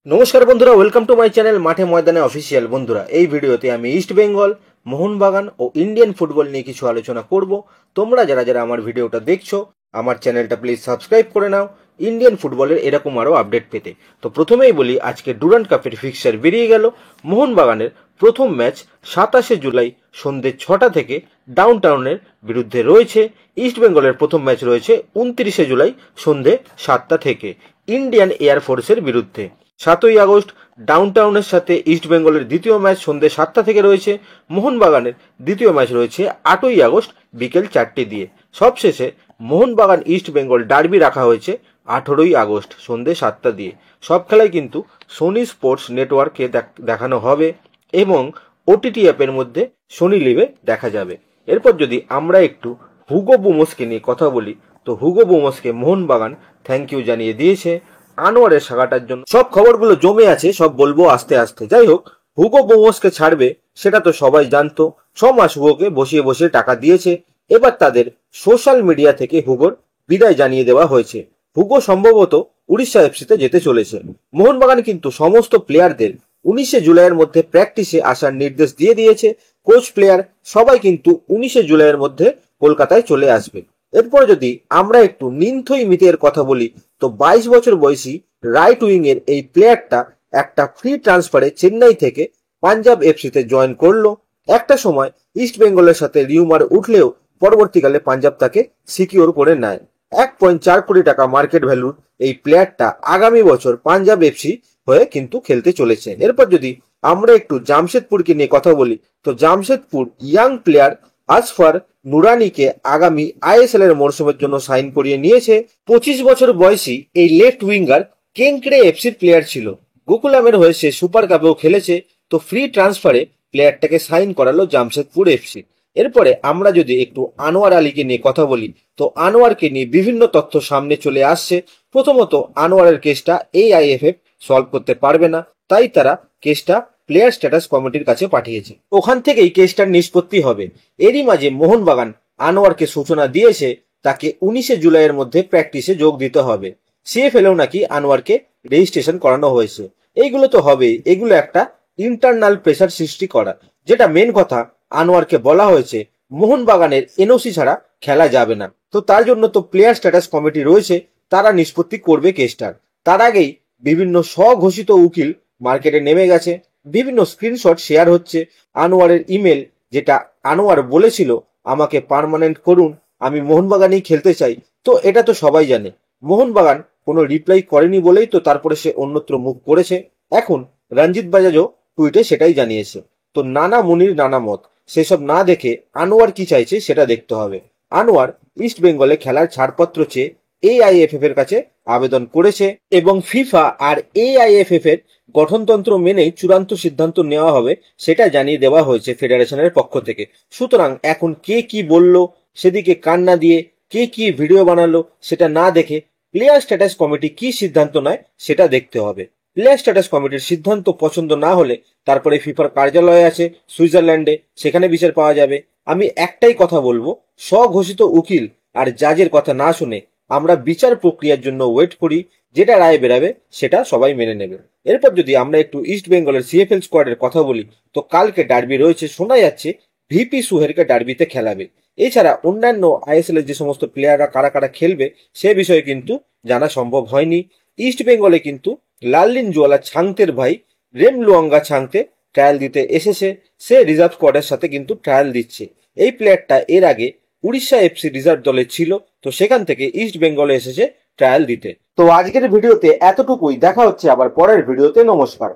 নমস্কার বন্ধুরা, welcome to my channel মাঠে ময়দানে অফিসিয়াল। বন্ধুরা, এই ভিডিওতে আমি ইস্ট বেঙ্গল, মোহনবাগান ও ইন্ডিয়ান ফুটবল নিয়ে কিছু আলোচনা করব। তোমরা যারা যারা আমার ভিডিওটা দেখছো, আমার চ্যানেলটা প্লিজ সাবস্ক্রাইব করে নাও ইন্ডিয়ান ফুটবলের এরকম আরও আপডেট পেতে। তো প্রথমেই বলি, আজকে ডুরান্ড কাপের ফিক্সচার বেরিয়ে গেল। মোহনবাগানের প্রথম ম্যাচ 27শে জুলাই সন্ধ্যে 6টা থেকে ডাউন টাউনের বিরুদ্ধে রয়েছে। ইস্ট বেঙ্গলের প্রথম ম্যাচ রয়েছে 29শে জুলাই সন্ধ্যে 7টা থেকে ইন্ডিয়ান এয়ারফোর্সের বিরুদ্ধে। 7ই আগস্ট ডাউন টাউনের সাথে ইস্ট বেঙ্গলের দ্বিতীয় ম্যাচ সন্ধ্যে 7টা থেকে রয়েছে। মোহনবাগানের দ্বিতীয় ম্যাচ রয়েছে 8ই আগস্ট বিকেল 4টে দিয়ে। সবশেষে মোহনবাগান ইস্ট বেঙ্গল ডার্বি রাখা হয়েছে 18ই আগস্ট সন্ধ্যে 7টা দিয়ে। সব খেলাই কিন্তু সোনি স্পোর্টস নেটওয়ার্কে দেখানো হবে এবং ওটিটি অ্যাপের মধ্যে সোনি লিভে দেখা যাবে। এরপর যদি আমরা একটু হুগো বুমোসকে নিয়ে কথা বলি, তো হুগো বুমোসকে মোহনবাগান থ্যাংক ইউ জানিয়ে দিয়েছে আনোয়ারের সাগাটার জন্য। সব খবরগুলো জমে আছে, সব বলবো আস্তে আস্তে। যাই হোক, হুগো বোমোসকে ছাড়বে সেটা তো সবাই জানতো। 6 মাস হুগোকে বসিয়ে বসিয়ে টাকা দিয়েছে। এবার তাদের সোশ্যাল মিডিয়া থেকে হুগোর বিদায় জানিয়ে দেওয়া হয়েছে। হুগো সম্ভবত উড়িষ্যা এফসিতে যেতে চলেছে। মোহনবাগান কিন্তু সমস্ত প্লেয়ারদের 19শে জুলাইয়ের মধ্যে প্র্যাকটিসে আসার নির্দেশ দিয়ে দিয়েছে। কোচ প্লেয়ার সবাই কিন্তু 19শে জুলাইয়ের মধ্যে কলকাতায় চলে আসবে। এরপর যদি আমরা একটু নিন্থই মিতের কথা বলি, তো 22 বছর বয়সী রাইট উইং এর এই প্লেয়ারটা একটা ফ্রি ট্রান্সফারে চেন্নাই থেকে পাঞ্জাব এফসিতে জয়েন করলো। একটা সময় ইস্ট বেঙ্গলের সাথে রিউমার উঠলেও পরবর্তীকালে পাঞ্জাব তাকে সিকিউর করে নেয়। 1.4 কোটি টাকা মার্কেট ভ্যালুর এই প্লেয়ারটা আগামী বছর পাঞ্জাব এফসি হয়ে কিন্তু খেলতে চলেছে। এরপর যদি আমরা একটু জামশেদপুরকে নিয়ে কথা বলি, তো জামশেদপুর ইয়াং প্লেয়ার আসফার নুরানিকে আগামী আইএসএল এর মরশুমের জন্য সাইন করিয়ে নিয়েছে। 25 বছর বয়সী এই লেফট উইঙ্গার কেংক্রে এফসির প্লেয়ার ছিল। গোকুলামের হয়ে সে সুপার কাপেও খেলেছে। তো ফ্রি ট্রান্সফারে প্লেয়ারটাকে সাইন করালো জামশেদপুর এফসি। এরপরে আমরা যদি একটু আনোয়ার আলীকে নিয়ে কথা বলি, তো আনোয়ারকে নিয়ে বিভিন্ন তথ্য সামনে চলে আসছে। প্রথমত, আনোয়ারের কেসটা এআইএফএফ সলভ করতে পারবে না, তাই তারা কেসটা প্লেয়ার স্ট্যাটাস কমিটির কাছে পাঠিয়েছে। ওখান থেকেই কেসটার নিষ্পত্তি হবে। এরই মাঝে মোহনবাগান আনোয়ারকে সূচনা দিয়েছে তাকে 19শে জুলাইয়ের মধ্যে প্র্যাকটিসে যোগ দিতে হবে। সিএফএলেও নাকি আনোয়ারকে রেজিস্ট্রেশন করানো হয়েছে। এইগুলো তো হবেই, এগুলো একটা ইন্টারনাল প্রেসার সৃষ্টি করা। যেটা মেন কথা, আনোয়ারকে বলা হয়েছে মোহনবাগানের এনওসি ছাড়া খেলা যাবে না। তো তার জন্য তো প্লেয়ার স্ট্যাটাস কমিটি রয়েছে, তারা নিষ্পত্তি করবে কেসটার। তার আগেই বিভিন্ন স্বঘোষিত উকিল মার্কেটে নেমে গেছে। বিভিন্ন স্ক্রিনশট শেয়ার হচ্ছে আনোয়ারের ইমেল, যেটা আনোয়ার বলেছিল আমাকে পার্মানেন্ট করুন, আমি মোহনবাগানেই খেলতে চাই। তো এটা তো সবাই জানে। মোহনবাগান কোনো রিপ্লাই করেনি বলেই তো তারপরে সে অন্যত্র মুভ করেছে। এখন রঞ্জিত বাজাজও টুইটে সেটাই জানিয়েছে। তো নানা মুনির নানা মত, সেসব না দেখে আনোয়ার কি চাইছে সেটা দেখতে হবে। আনোয়ার ইস্ট বেঙ্গলে খেলার ছাড়পত্র চেয়ে এআইএফএফ এর কাছে আবেদন করেছে এবং ফিফা আর এআইএফএফ এর গঠনতন্ত্র মেনেই চূড়ান্ত সিদ্ধান্ত নেওয়া হবে সেটা জানিয়ে দেওয়া হয়েছে ফেডারেশনের পক্ষ থেকে। সুতরাং এখন কে কি বলল সেদিকে কান না দিয়ে, কে কি ভিডিও বানালো সেটা না দেখে প্লেয়ার স্ট্যাটাস কমিটি কি সিদ্ধান্ত নেয় সেটা দেখতে হবে। প্লেয়ার স্ট্যাটাস কমিটির সিদ্ধান্ত পছন্দ না হলে তারপরে ফিফার কার্যালয় আছে সুইজারল্যান্ডে, সেখানে বিচার পাওয়া যাবে। আমি একটাই কথা বলবো, স্বঘোষিত উকিল আর জাজের কথা না শুনে আমরা বিচার প্রক্রিয়ার জন্য ওয়েট করি। যেটা রায় বেরাবে সেটা সবাই মেনে নেবে। এরপর যদি আমরা একটু ইস্ট বেঙ্গলের সিএফএল স্কোয়াডের কথা বলি, তো কালকে ডার্বি রয়েছে। শোনা যাচ্ছে ভিপি সুহেরকে ডার্বিতে খেলাবে। এছাড়া অন্যান্য আইএসএল এর যে সমস্ত প্লেয়াররা কারা কারা খেলবে সে বিষয়ে কিন্তু জানা সম্ভব হয়নি। ইস্ট বেঙ্গলে কিন্তু লাল্লিন জোয়ালা ছাংতের ভাই রেম লুয়াঙ্গা ছাংতে ট্রায়াল দিতে এসেছে। সে রিজার্ভ স্কোয়াডের সাথে কিন্তু ট্রায়াল দিচ্ছে। এই প্লেয়ারটা এর আগে উড়িষ্যা এফসি রিজার্ভ দলে ছিল, তো সেখান থেকে ইস্ট বেঙ্গলে এসেছে ট্রায়াল দিতে। তো আজকের ভিডিওতে এতটুকুই, দেখা হচ্ছে আবার পরের ভিডিওতে। নমস্কার।